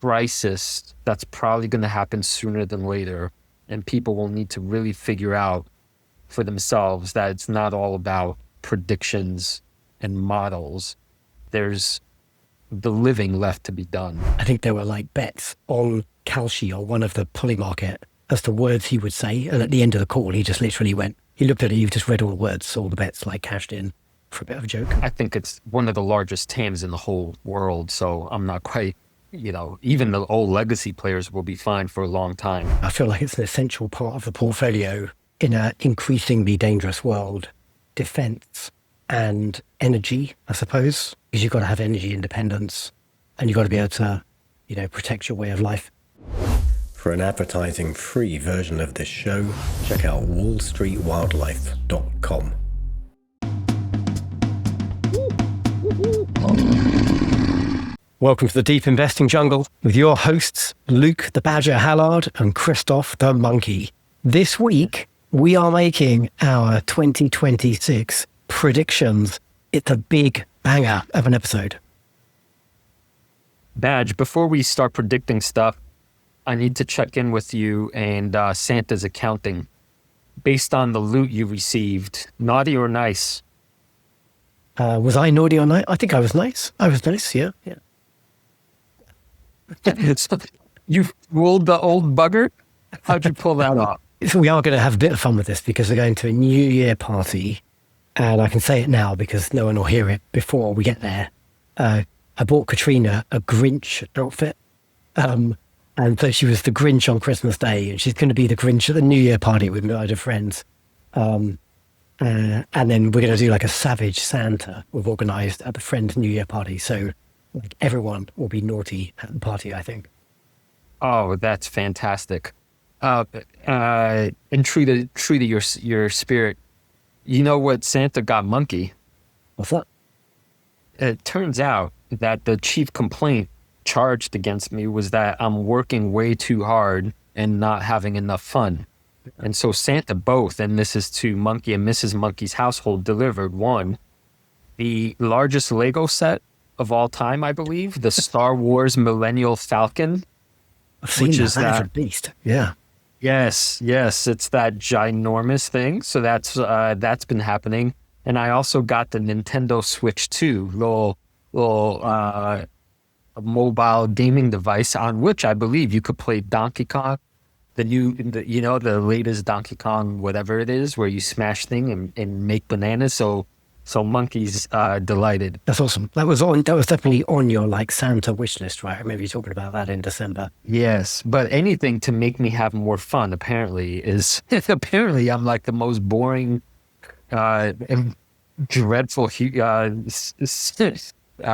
crisis that's probably going to happen sooner than later. And people will need to really figure out for themselves that it's not all about predictions and models. There's the living left to be done. I think there were like bets on Kalshi or one of the pulley market as to words he would say. And at the end of the call, he just literally went, he looked at it, he just read all the words, all the bets like cashed in for a bit of a joke. I think it's one of the largest TAMs in the whole world. So I'm not quite, even the old legacy players will be fine for a long time. I feel like it's an essential part of the portfolio in an increasingly dangerous world. Defense and energy, I suppose, because you've got to have energy independence and you've got to be able to, protect your way of life. For an advertising-free version of this show, check out wallstreetwildlife.com. Welcome to the Deep Investing Jungle with your hosts, Luke the Badger Hallard and Christoph the Monkey. This week, we are making our 2026 predictions. It's a big banger of an episode. Badge, before we start predicting stuff, I need to check in with you and Santa's accounting. Based on the loot you received, naughty or nice? Was I naughty or nice? I think I was nice. I was nice, yeah. You rolled the old bugger? How'd you pull that off? So we are going to have a bit of fun with this because we're going to a New Year party. And I can say it now because no one will hear it before we get there. I bought Katrina a Grinch outfit. And so she was the Grinch on Christmas Day, and she's going to be the Grinch at the New Year party with my other friends. And then we're going to do like a savage Santa we've organised at the friend's New Year party. So like everyone will be naughty at the party, I think. Oh, that's fantastic. And true to your spirit, you know what Santa got Monkey? What's that? It turns out that the chief complaint charged against me was that I'm working way too hard and not having enough fun. And so Santa both, and this is to Monkey and Mrs. Monkey's household, delivered one, the largest Lego set of all time, I believe, the Star Wars Millennial Falcon. I've seen which that. is That is that a beast. Yeah. Yes, it's that ginormous thing. So that's been happening. And I also got the Nintendo Switch 2, little mobile gaming device on which I believe you could play Donkey Kong, the latest Donkey Kong, whatever it is, where you smash thing and make bananas. So Monkey's delighted. That's awesome. That was definitely on your like Santa wish list, right? I remember you talking about that in December. Yes, but anything to make me have more fun apparently I'm like the most boring and dreadful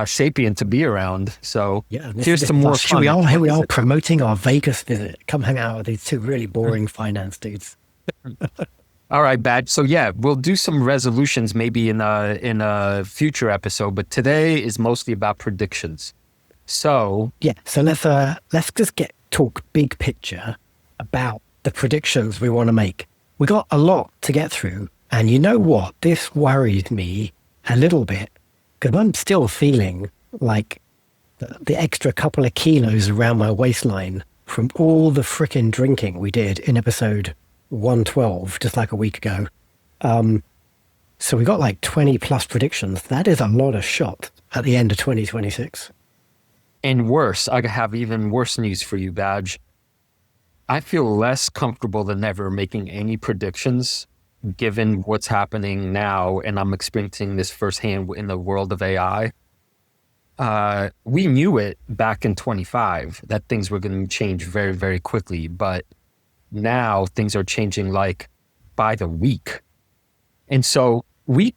sapient to be around. So yeah, here's some more fun. Here we are promoting our Vegas visit. Come hang out with these two really boring finance dudes. All right, Bad. So yeah, we'll do some resolutions maybe in a future episode, but today is mostly about predictions. So yeah, so let's just talk big picture about the predictions we want to make. We got a lot to get through, and you know what? This worries me a little bit because I'm still feeling like the extra couple of kilos around my waistline from all the frickin' drinking we did in episode 112, just like a week ago. So we got like 20 plus predictions. That is a lot of shot at the end of 2026. And worse, I have even worse news for you, Badge. I feel less comfortable than ever making any predictions given what's happening now, and I'm experiencing this firsthand in the world of AI. We knew it back in 25 that things were going to change very, very quickly, but now things are changing like by the week. And so we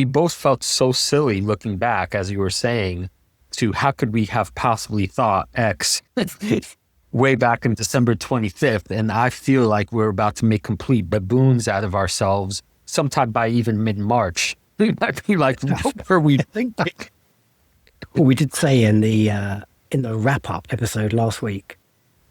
both felt so silly looking back, as you were saying, to how could we have possibly thought X way back in December 25th. And I feel like we're about to make complete baboons out of ourselves sometime by even mid-March. I'd be like, what were we thinking? Well, we did say in the wrap-up episode last week,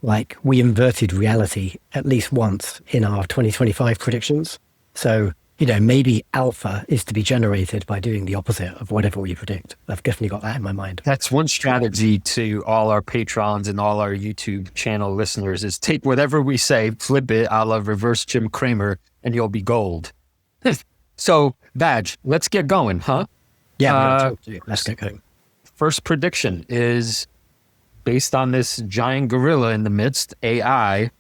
like we inverted reality at least once in our 2025 predictions. So maybe alpha is to be generated by doing the opposite of whatever you predict. I've definitely got that in my mind. That's one strategy to all our patrons and all our YouTube channel listeners is take whatever we say, flip it a la reverse Jim Cramer, and you'll be gold. So, Badge, let's get going, huh? Yeah, let's get going. First prediction is based on this giant gorilla in the midst, AI.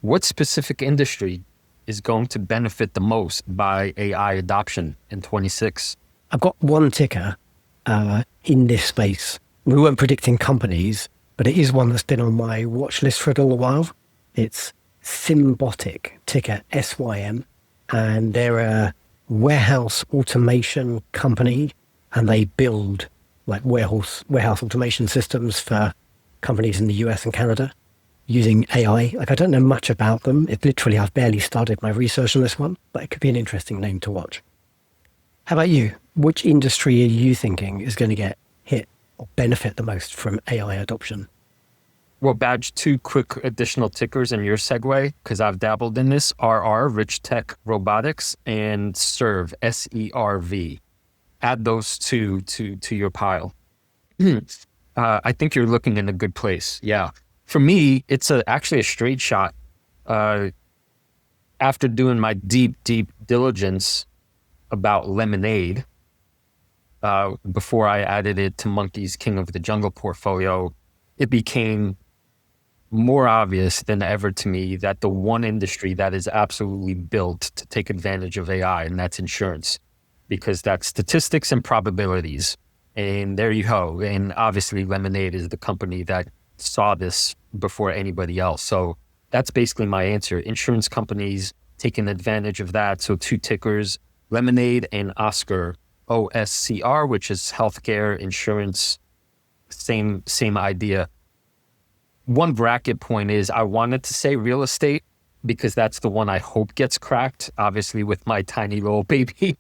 What specific industry is going to benefit the most by AI adoption in 26? I've got one ticker in this space. We weren't predicting companies, but it is one that's been on my watch list for a little while. It's Symbotic, ticker SYM, and they're a warehouse automation company, and they build like warehouse automation systems for companies in the US and Canada using AI. Like, I don't know much about them. I've barely started my research on this one, but it could be an interesting name to watch. How about you? Which industry are you thinking is going to get hit or benefit the most from AI adoption? Well, Badge, 2 quick additional tickers in your segue, because I've dabbled in this, RR, Rich Tech Robotics, and Serve, SERV. Add those two to your pile. I think you're looking in a good place. Yeah. For me, it's actually a straight shot. After doing my deep diligence about Lemonade, before I added it to Monkey's King of the Jungle portfolio, it became more obvious than ever to me that the one industry that is absolutely built to take advantage of AI, and that's insurance, because that's statistics and probabilities. And there you go. And obviously Lemonade is the company that saw this before anybody else. So that's basically my answer. Insurance companies taking advantage of that. So 2 tickers, Lemonade and Oscar, OSCR, which is healthcare, insurance, same idea. One bracket point is I wanted to say real estate because that's the one I hope gets cracked, obviously with my tiny little baby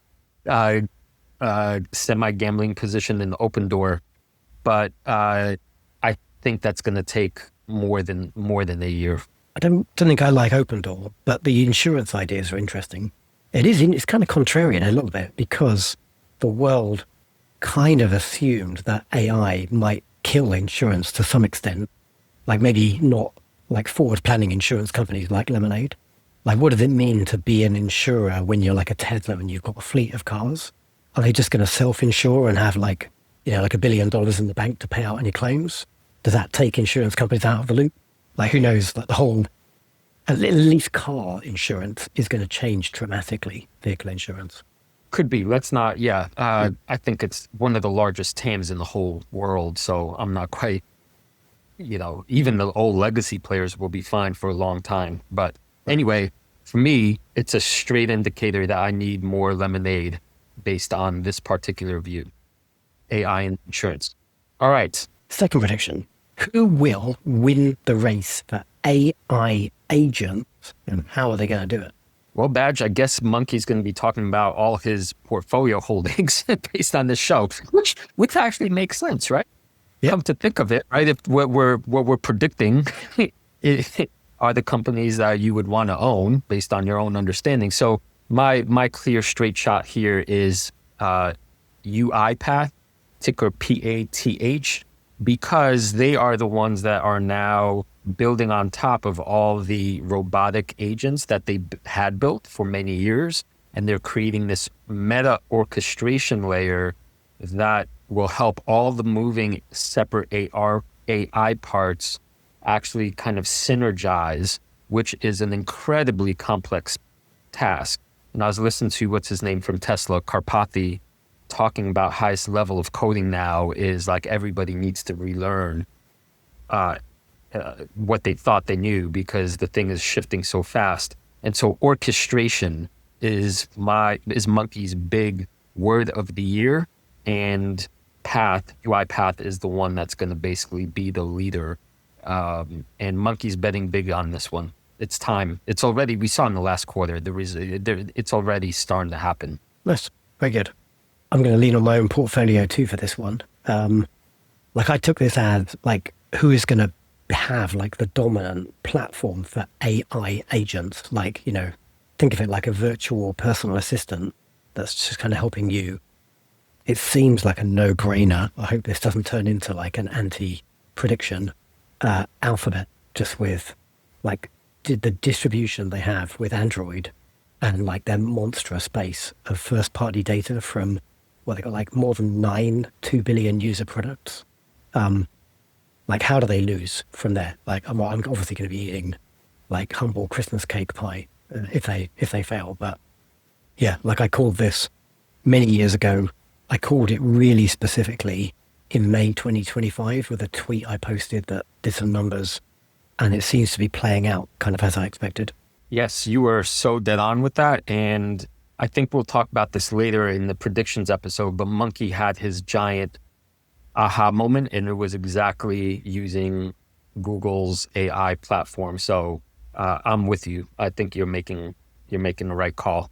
semi-gambling position in the open door. But I think that's going to take more than a year. I don't think I like open door, but the insurance ideas are interesting. It's kind of contrarian a little bit because the world kind of assumed that AI might kill insurance to some extent. Like, maybe not like forward planning insurance companies like Lemonade. Like, what does it mean to be an insurer when you're like a Tesla and you've got a fleet of cars? Are they just going to self-insure and have like $1 billion in the bank to pay out any claims? Does that take insurance companies out of the loop? Like, who knows? Like, the whole, at least car insurance is going to change dramatically, vehicle insurance. Could be. Let's not. Yeah. I think it's one of the largest TAMs in the whole world. So I'm not quite, even the old legacy players will be fine for a long time. But anyway, for me, it's a straight indicator that I need more Lemonade based on this particular view. AI and insurance. All right. Second prediction. Who will win the race for AI agents, and how are they going to do it? Well, Badge, I guess Monkey's going to be talking about all his portfolio holdings based on this show, which actually makes sense, right? Yep. Come to think of it, right? If what we're predicting are the companies that you would want to own based on your own understanding. So my clear straight shot here is UiPath, ticker PATH, because they are the ones that are now building on top of all the robotic agents that they had built for many years. And they're creating this meta orchestration layer that will help all the moving separate AI parts actually kind of synergize, which is an incredibly complex task. And I was listening to what's his name from Tesla, Karpathy, talking about highest level of coding now is like everybody needs to relearn what they thought they knew because the thing is shifting so fast. And so orchestration is Monkey's big word of the year, and UiPath is the one that's going to basically be the leader. And Monkey's betting big on this one. It's time. It's already, we saw in the last quarter, it's already starting to happen. Nice. Very good. I'm going to lean on my own portfolio too for this one. Like, I took this as like, who is going to have like the dominant platform for AI agents? Like, think of it like a virtual personal assistant that's just kind of helping you. It seems like a no-brainer. I hope this doesn't turn into like an anti-prediction Alphabet, just with like the distribution they have with Android and like their monstrous base of first-party data from, well, they got like more than 2 billion user products. Like, how do they lose from there? Like, I'm obviously going to be eating like humble Christmas cake pie if they fail. But yeah, like I called this many years ago. I called it really specifically in May 2025 with a tweet I posted that did some numbers, and it seems to be playing out kind of as I expected. Yes, you were so dead on with that. And I think we'll talk about this later in the predictions episode, but Monkey had his giant aha moment, and it was exactly using Google's AI platform. So I'm with you. I think you're making the right call.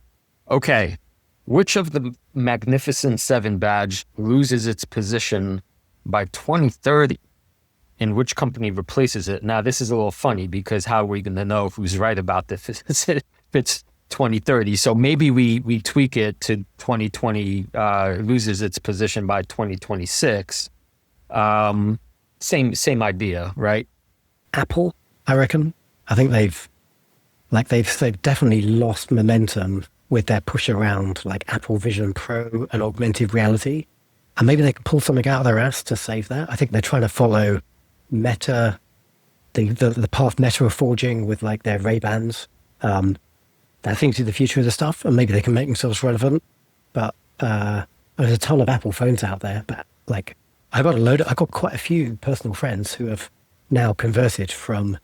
Okay. Which of the Magnificent Seven badge loses its position by 2030? And which company replaces it? Now, this is a little funny because how are we going to know who's right about this if it's 2030? So maybe we tweak it to 2020, loses its position by 2026. Same idea, right? Apple, I reckon. I think they've definitely lost momentum with their push around like Apple Vision Pro and augmented reality. And maybe they can pull something out of their ass to save that. I think they're trying to follow Meta, the path Meta are forging with like their Ray-Bans. That seems to be the future of the stuff, and maybe they can make themselves relevant. But there's a ton of Apple phones out there. But like, I've got quite a few personal friends who have now converted from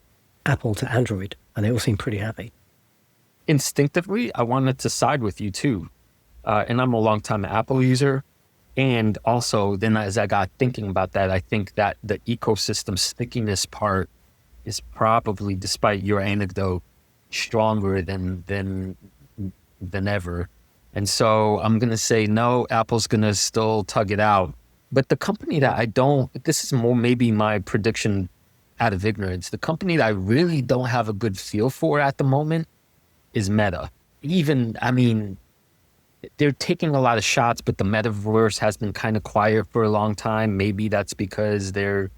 Apple to Android, and they all seem pretty happy. Instinctively, I wanted to side with you too. And I'm a long-time Apple user. And also, then as I got thinking about that, I think that the ecosystem stickiness part is probably, despite your anecdote, stronger than ever. And so I'm going to say, no, Apple's going to still tug it out. But the company that this is more maybe my prediction out of ignorance. The company that I really don't have a good feel for at the moment is Meta. They're taking a lot of shots, but the metaverse has been kind of quiet for a long time. Maybe that's because they're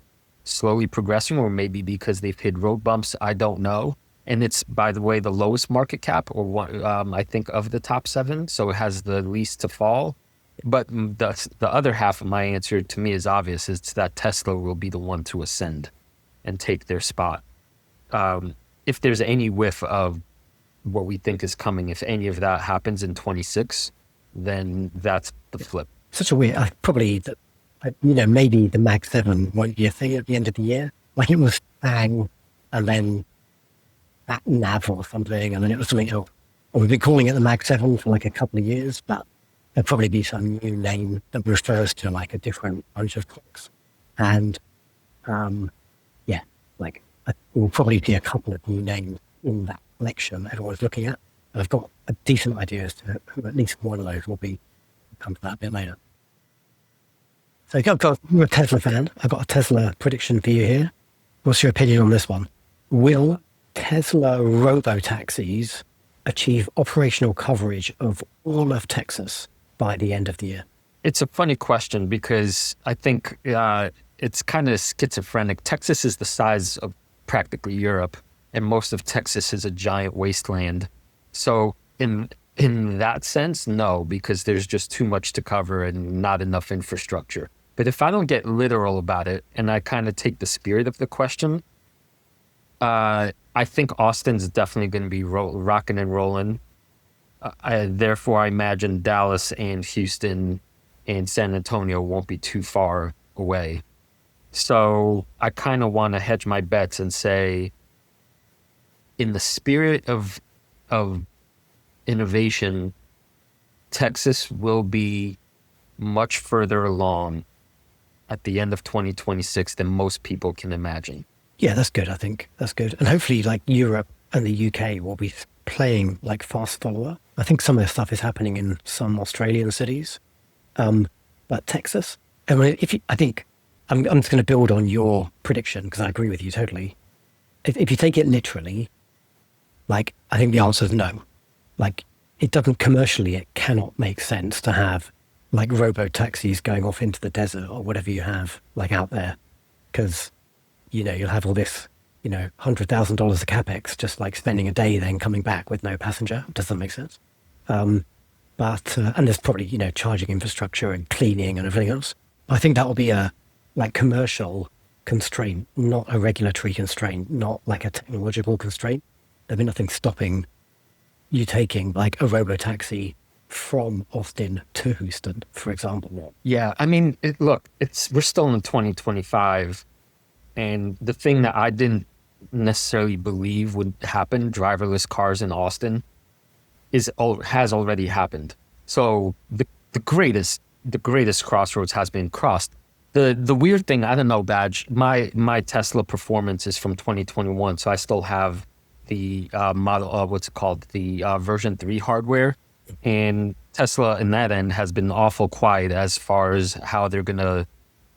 slowly progressing, or maybe because they've hit road bumps. I don't know. And it's, by the way, the lowest market cap, or one, I think, of the top 7. So it has the least to fall. But the other half of my answer to me is obvious. It's that Tesla will be the one to ascend and take their spot. If there's any whiff of what we think is coming, if any of that happens in 26, then that's the flip. Such a weird, maybe the Mag 7 won't be a thing at the end of the year. Like it was bang, and then that nav or something, and then it was something else. Or we've been calling it the Mag 7 for like a couple of years, but there'll probably be some new name that refers to like a different bunch of clocks. And we'll probably see a couple of new names in that collection everyone's looking at. And I've got a decent idea as to who at least one of those will be. We'll come to that a bit later. So you're a Tesla fan. I've got a Tesla prediction for you here. What's your opinion on this one? Will Tesla robo-taxis achieve operational coverage of all of Texas by the end of the year? It's a funny question because I think it's kind of schizophrenic. Texas is the size of practically Europe, and most of Texas is a giant wasteland. So in that sense, no, because there's just too much to cover and not enough infrastructure. But if I don't get literal about it, and I kind of take the spirit of the question, I think Austin's definitely going to be rocking and rolling. Therefore, I imagine Dallas and Houston and San Antonio won't be too far away. So I kind of want to hedge my bets and say, in the spirit of innovation, Texas will be much further along at the end of 2026 than most people can imagine. Yeah, that's good. I think that's good. And hopefully like Europe and the UK will be playing like fast follower. I think some of this stuff is happening in some Australian cities. But Texas, I'm just going to build on your prediction because I agree with you totally. If you take it literally, like I think the answer is no. Like, it doesn't commercially, it cannot make sense to have like robo taxis going off into the desert or whatever you have like out there. Because, you'll have all this, $100,000 of capex just like spending a day then coming back with no passenger. Does that make sense? But and there's probably, charging infrastructure and cleaning and everything else. I think that will be a like commercial constraint, not a regulatory constraint, not like a technological constraint. There'll be nothing stopping you taking like a robo taxi from Austin to Houston, for example. Yeah, I mean, we're still in 2025, and the thing that I didn't necessarily believe would happen, driverless cars in Austin, has already happened. So the greatest crossroads has been crossed. The weird thing, I don't know, Badge, my Tesla performance is from 2021, so I still have the model, what's it called, the version 3 hardware. And Tesla in that end has been awful quiet as far as how they're going to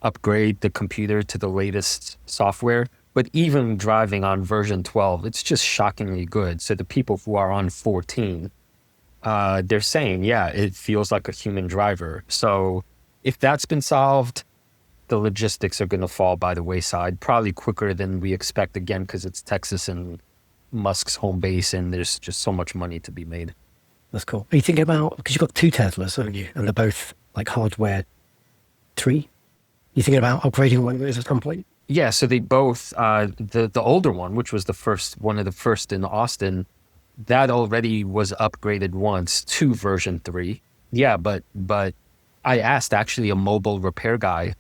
upgrade the computer to the latest software. But even driving on version 12, it's just shockingly good. So the people who are on 14, they're saying, yeah, it feels like a human driver. So if that's been solved, the logistics are going to fall by the wayside, probably quicker than we expect, again, because it's Texas and Musk's home base, and there's just so much money to be made. That's cool. Are you thinking about, because you've got 2 Teslas, haven't you? And they're both like hardware 3. You thinking about upgrading one of those at some point? Yeah, so they both, the older one, which was one of the first in Austin, that already was upgraded once to version 3. Yeah, but I asked actually a mobile repair guy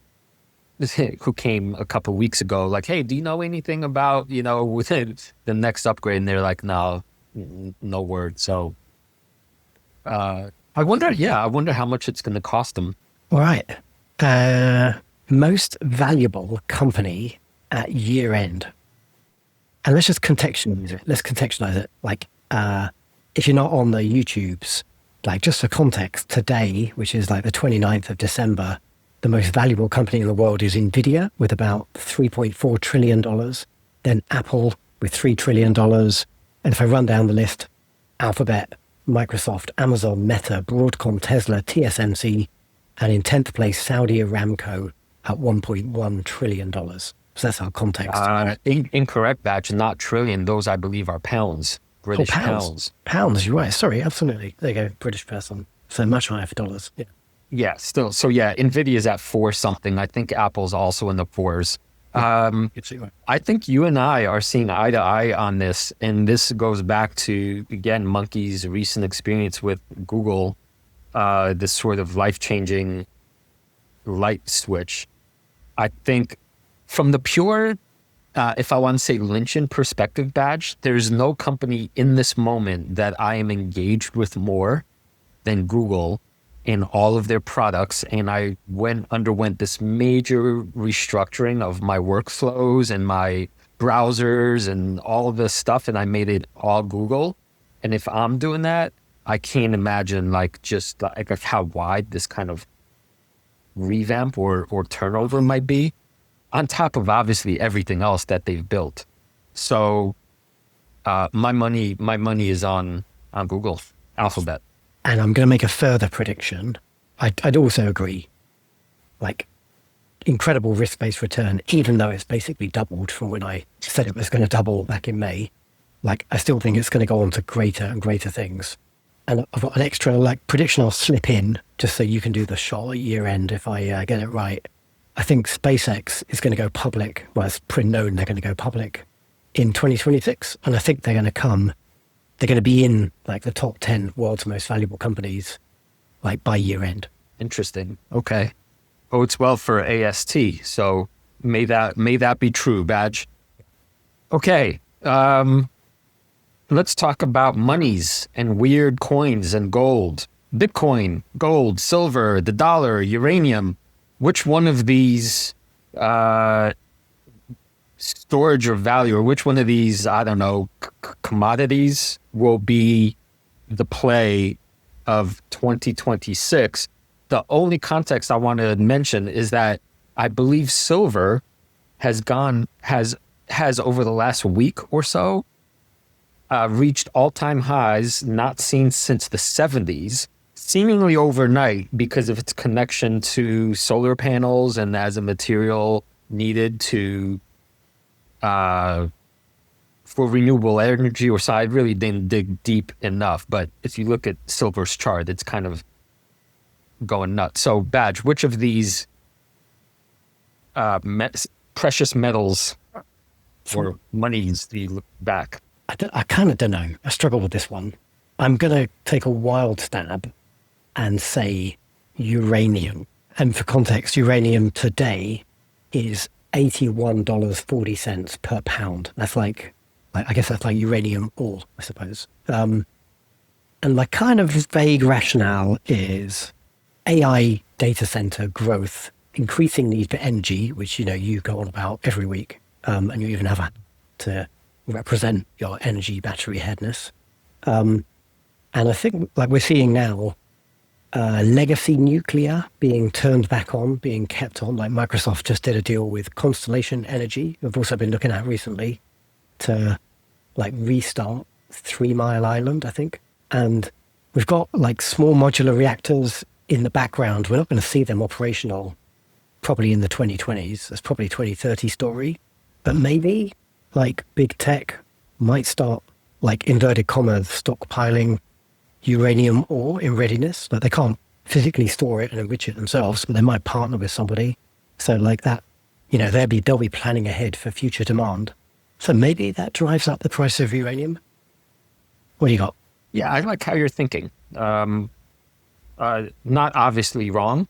who came a couple of weeks ago, like, hey, do you know anything about, within the next upgrade? And they're like, no word. So I wonder how much it's going to cost them. All right. Most valuable company at year end. And let's just contextualize it. Like, if you're not on the YouTubes, like just for context, today, which is like the 29th of December, the most valuable company in the world is Nvidia with about $3.4 trillion. Then Apple with $3 trillion. And if I run down the list, Alphabet, Microsoft, Amazon, Meta, Broadcom, Tesla, TSMC, and in 10th place, Saudi Aramco at $1.1 trillion. So that's our context. Incorrect, Batch, not trillion. Those, I believe, are pounds. British pounds. Pounds, you're right. Sorry, absolutely. There you go, British person. So much higher for dollars. Yeah. Yeah, still. So yeah, Nvidia's at 4 something. I think Apple's also in the 4s. I think you and I are seeing eye to eye on this. And this goes back to, again, Monkey's recent experience with Google, this sort of life-changing light switch. I think from the pure, if I want to say Lynchian perspective, Badge, there's no company in this moment that I am engaged with more than Google in all of their products. And I underwent this major restructuring of my workflows and my browsers and all of this stuff, and I made it all Google. And if I'm doing that, I can't imagine just how wide this kind of revamp or turnover might be, on top of obviously everything else that they've built. So my money is on Google, Alphabet. And I'm going to make a further prediction. I'd also agree, incredible risk-based return, even though it's basically doubled from when I said it was going to double back in May. I still think it's going to go on to greater and greater things. And I've got an extra prediction I'll slip in just so you can do the shot at year end if I get it right. I think SpaceX is going to go public. Well, it's pretty known they're going to go public in 2026. And I think they're going to be in the top 10 world's most valuable companies by year end. Interesting. Okay. Bodes well for AST. So may that be true, Badge. Okay. Let's talk about monies and weird coins and gold. Bitcoin, gold, silver, the dollar, uranium. Which one of these storage or value, or which one of these, I don't know, commodities will be the play of 2026? The only context I want to mention is that I believe silver has over the last week or so reached all-time highs not seen since the 70s, seemingly overnight because of its connection to solar panels and as a material needed to for renewable energy. Or so I really didn't dig deep enough. But if you look at silver's chart, it's kind of going nuts. So, Badge, which of these precious metals or monies do you look back? I kind of don't know. I struggle with this one. I'm going to take a wild stab and say uranium. And for context, uranium today is $81.40 per pound. That's like I guess that's like uranium ore, I suppose. And my kind of vague rationale is AI data center growth, increasing need for energy, which, you go on about every week. And you even have a to represent your energy battery headness. And I think like we're seeing now, legacy nuclear being turned back on, being kept on. Like Microsoft just did a deal with Constellation Energy, who've also been looking at recently, to like restart 3 Mile Island, I think. And we've got like small modular reactors in the background. We're not going to see them operational probably in the 2020s. That's probably a 2030 story. But maybe like big tech might start, like inverted commas, stockpiling uranium ore in readiness. Like they can't physically store it and enrich it themselves, but they might partner with somebody. So like that, they'll be planning ahead for future demand. So maybe that drives up the price of uranium. What do you got? Yeah, I like how you're thinking. Not obviously wrong.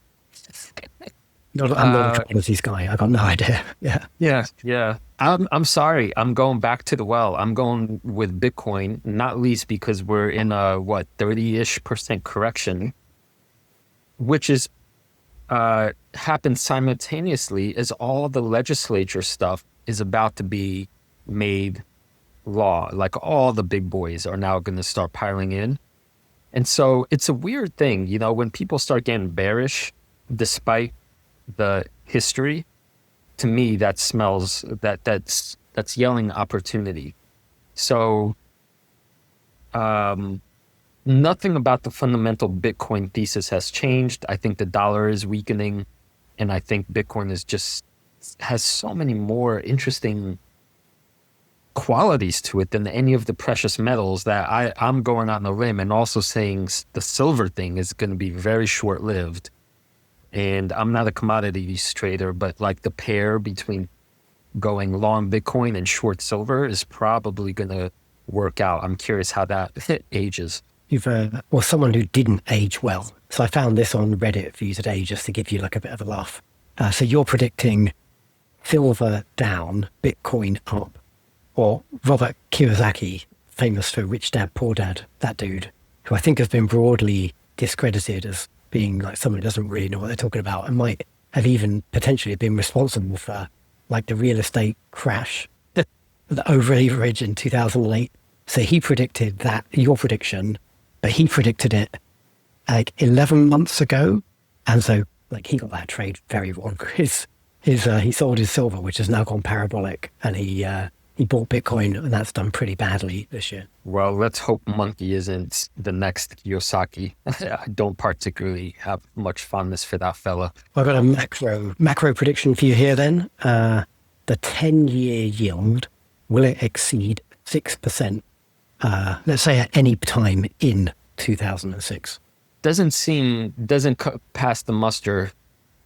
I'm not a commodities guy. I got no idea. Yeah. Yeah. I'm sorry. I'm going back to the well. I'm going with Bitcoin, not least because we're in a 30-ish% correction, which is happened simultaneously as all the legislature stuff is about to be made law. Like all the big boys are now going to start piling in. And so it's a weird thing, when people start getting bearish, despite the history, to me, that smells that's yelling opportunity. So nothing about the fundamental Bitcoin thesis has changed. I think the dollar is weakening, and I think Bitcoin has so many more interesting qualities to it than any of the precious metals that I'm going on the limb and also saying the silver thing is going to be very short-lived. And I'm not a commodities trader, but like the pair between going long Bitcoin and short silver is probably going to work out. I'm curious how that ages. You've someone who didn't age well. So I found this on Reddit for you today, just to give you like a bit of a laugh. So you're predicting silver down, Bitcoin up, or Robert Kiyosaki, famous for Rich Dad, Poor Dad, that dude, who I think has been broadly discredited as being like someone who doesn't really know what they're talking about and might have even potentially been responsible for like the real estate crash, the over leverage in 2008. So he predicted that, your prediction, but he predicted it like 11 months ago. And so like he got that trade very wrong. He sold his silver, which has now gone parabolic, and he bought Bitcoin, and that's done pretty badly this year. Well, let's hope Monkey isn't the next Kiyosaki. I don't particularly have much fondness for that fella. I've got a macro prediction for you here then. The 10-year yield, will it exceed 6%, let's say at any time in 2006? Doesn't pass the muster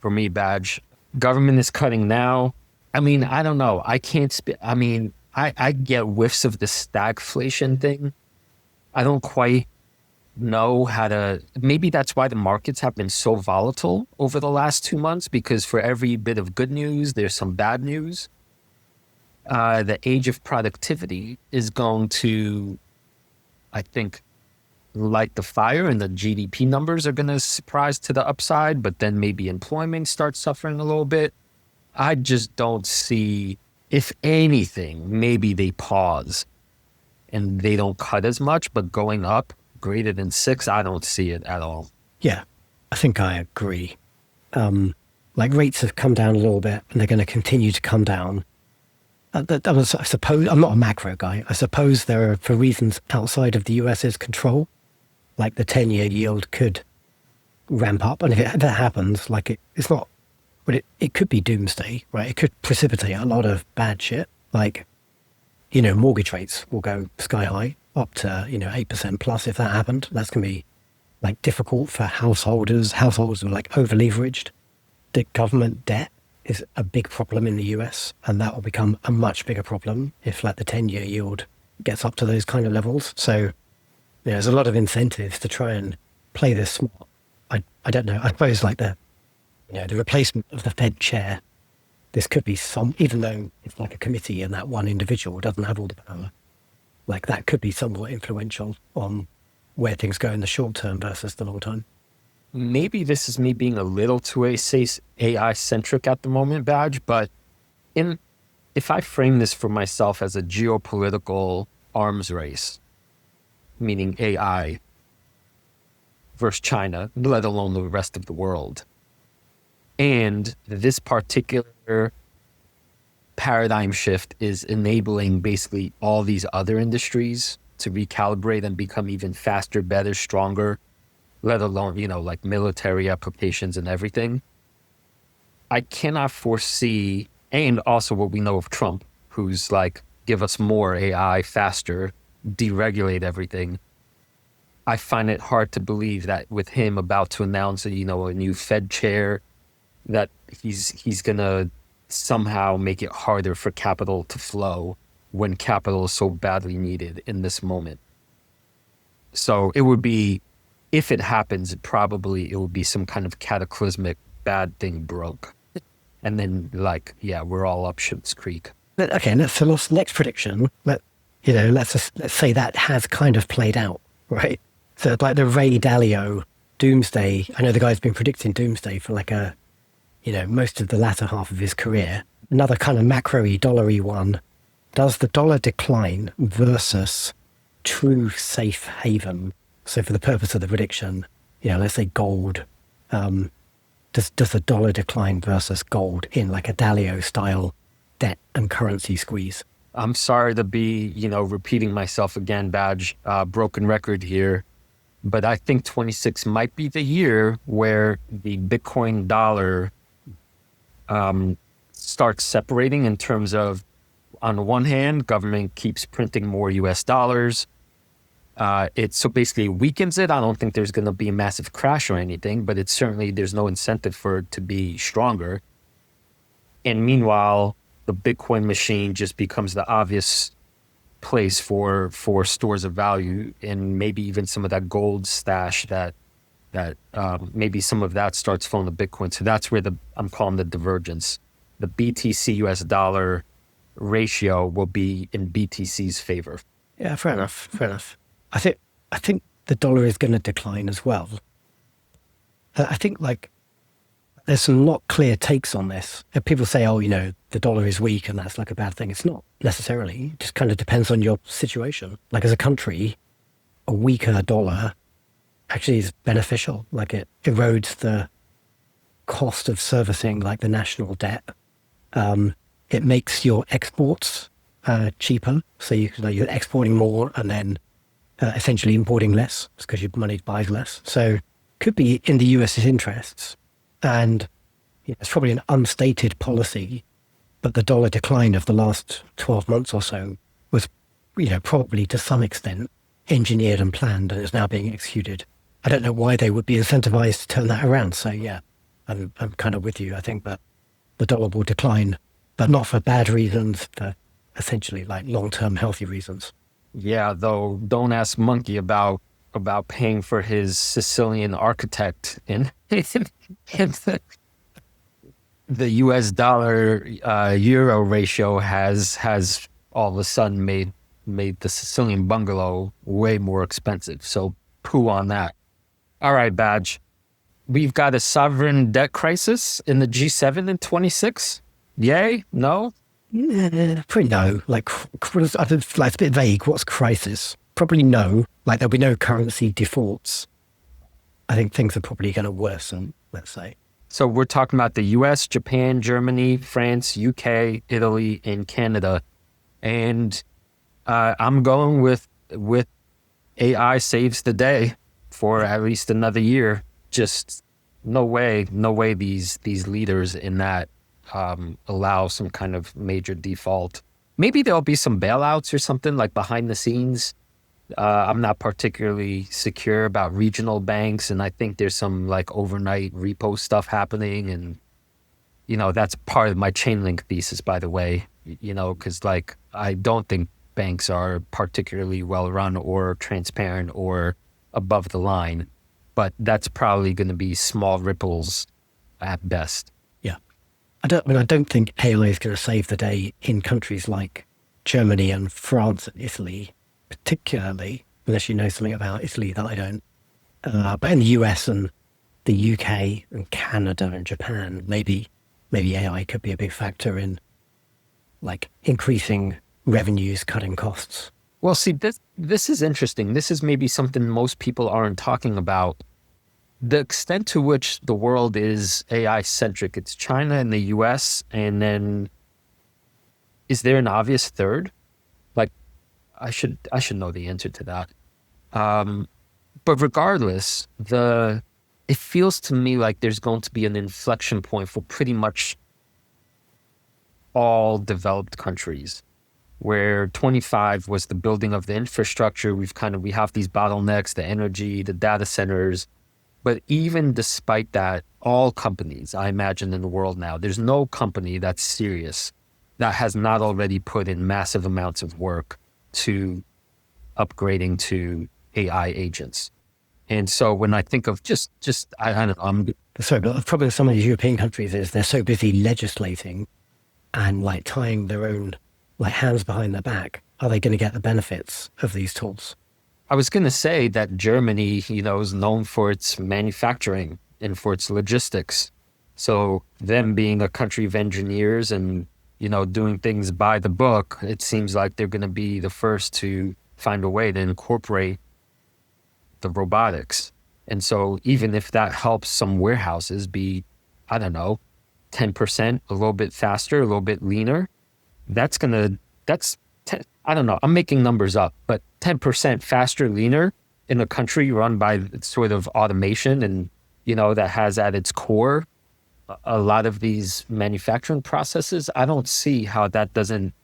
for me, Badge. Government is cutting now. I mean, I don't know. I can't I get whiffs of the stagflation thing. I don't quite know how to, maybe that's why the markets have been so volatile over the last 2 months, because for every bit of good news, there's some bad news. The age of productivity is going to, I think, light the fire, and the GDP numbers are going to surprise to the upside, but then maybe employment starts suffering a little bit. I just don't see, if anything, maybe they pause and they don't cut as much, but going up greater than 6, I don't see it at all. Yeah, I think I agree. Like rates have come down a little bit and they're going to continue to come down. I suppose I'm not a macro guy. I suppose there are, for reasons outside of the US's control, like the 10-year yield could ramp up. And if that happens, it's not, but it could be doomsday, right? It could precipitate a lot of bad shit. Like, mortgage rates will go sky high up to, 8% plus. If that happened, that's going to be like difficult for householders. Households are like over leveraged. The government debt is a big problem in the US, and that will become a much bigger problem if like the 10-year yield gets up to those kind of levels. So there's a lot of incentives to try and play this smart. I don't know. I suppose like the replacement of the Fed chair, this could be even though it's like a committee and that one individual doesn't have all the power, like that could be somewhat influential on where things go in the short term versus the long term. Maybe this is me being a little too AI centric at the moment, Badge, but if I frame this for myself as a geopolitical arms race, meaning AI versus China, let alone the rest of the world, and this particular paradigm shift is enabling basically all these other industries to recalibrate and become even faster, better, stronger, let alone, like military applications and everything. I cannot foresee, and also what we know of Trump, who's like, give us more AI faster, deregulate everything. I find it hard to believe that with him about to announce a new Fed chair, that he's going to somehow make it harder for capital to flow when capital is so badly needed in this moment. So it would be, if it happens, it would be some kind of cataclysmic bad thing broke. And then we're all up Schitt's Creek. Okay, next prediction, let's say that has kind of played out, right? So like the Ray Dalio doomsday, I know the guy's been predicting doomsday for most of the latter half of his career. Another kind of macro-y, dollar-y one. Does the dollar decline versus true safe haven? So for the purpose of the prediction, let's say gold. Does the dollar decline versus gold in like a Dalio style debt and currency squeeze? I'm sorry to be, repeating myself again, Badge, broken record here. But I think 26 might be the year where the Bitcoin dollar starts separating in terms of, on the one hand, government keeps printing more US dollars. It so basically weakens it. I don't think there's going to be a massive crash or anything, but there's no incentive for it to be stronger. And meanwhile, the Bitcoin machine just becomes the obvious place for stores of value, and maybe even some of that gold stash that maybe some of that starts flowing to Bitcoin. So that's where I'm calling the divergence. The BTC US dollar ratio will be in BTC's favor. Yeah, fair enough. I think the dollar is going to decline as well. I think there's some not clear takes on this. People say, the dollar is weak and that's like a bad thing. It's not necessarily. It just kind of depends on your situation. Like as a country, a weaker dollar actually is beneficial. Like it erodes the cost of servicing like the national debt. It makes your exports cheaper. So you're exporting more and then essentially importing less because your money buys less. So could be in the US's interests. And it's probably an unstated policy, but the dollar decline of the last 12 months or so was, probably to some extent engineered and planned and is now being executed. I don't know why they would be incentivized to turn that around. So yeah, I'm kind of with you. I think that the dollar will decline, but not for bad reasons, for essentially like long-term healthy reasons. Yeah, though, don't ask Monkey about paying for his Sicilian architect in the US dollar euro ratio has all of a sudden made the Sicilian bungalow way more expensive. So poo on that. All right, Badge. We've got a sovereign debt crisis in the G7 in 26. Yay? No? Yeah, pretty no. It's a bit vague. What's crisis? Probably no. There'll be no currency defaults. I think things are probably going to worsen, let's say. So we're talking about the US, Japan, Germany, France, UK, Italy, and Canada. And I'm going with AI saves the day for at least another year. Just no way these leaders in that allow some kind of major default. Maybe there'll be some bailouts or something like behind the scenes. I'm not particularly secure about regional banks, and I think there's some like overnight repo stuff happening. And, that's part of my Chainlink thesis, by the way, because like I don't think banks are particularly well run or transparent or above the line, but that's probably going to be small ripples at best. Yeah. I don't think AI is going to save the day in countries like Germany and France and Italy, particularly, unless you know something about Italy that I don't. But in the US and the UK and Canada and Japan, maybe AI could be a big factor in like increasing revenues, cutting costs. Well, see, this is interesting. This is maybe something most people aren't talking about. The extent to which the world is AI centric. It's China and the US, and then is there an obvious third? Like, I should know the answer to that. But regardless, it feels to me like there's going to be an inflection point for pretty much all developed countries, where 25 was the building of the infrastructure. We have these bottlenecks, the energy, the data centers. But even despite that, all companies, I imagine in the world now, there's no company that's serious that has not already put in massive amounts of work to upgrading to AI agents. And so when I think of just I don't know, Sorry, but the problem with some of these European countries is they're so busy legislating and like tying their own like hands behind their back. Are they going to get the benefits of these tools? I was going to say that Germany, is known for its manufacturing and for its logistics. So them being a country of engineers and, doing things by the book, it seems like they're going to be the first to find a way to incorporate the robotics. And so even if that helps some warehouses be, I don't know, 10%, a little bit faster, a little bit leaner, I don't know, I'm making numbers up, but 10% faster, leaner in a country run by sort of automation and, that has at its core a lot of these manufacturing processes, I don't see how that doesn't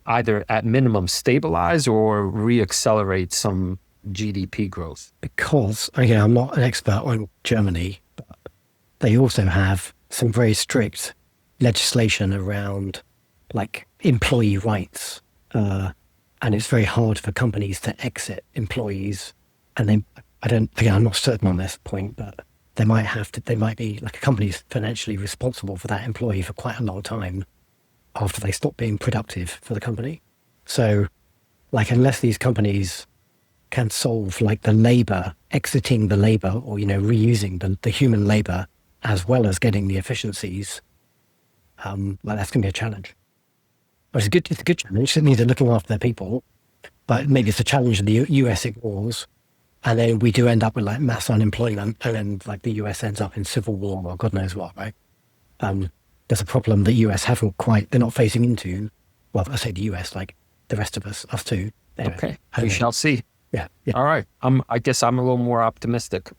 either at minimum stabilize or reaccelerate some GDP growth. Because, again, I'm not an expert on Germany, but they also have some very strict legislation around like employee rights. And it's very hard for companies to exit employees. And I'm not certain on this point, but they might be like a company's financially responsible for that employee for quite a long time after they stop being productive for the company. So like, unless these companies can solve like the labor, exiting the labor or, reusing the human labor as well as getting the efficiencies, that's going to be a challenge. It's a good challenge. Certainly they're looking after their people, but maybe it's a challenge the US ignores. And then we do end up with like mass unemployment, and then like the US ends up in civil war or God knows what, right? There's a problem the US they're not facing into. Well, I say the US, like the rest of us too. Anyway, okay, we shall see. Yeah. All right. I guess I'm a little more optimistic.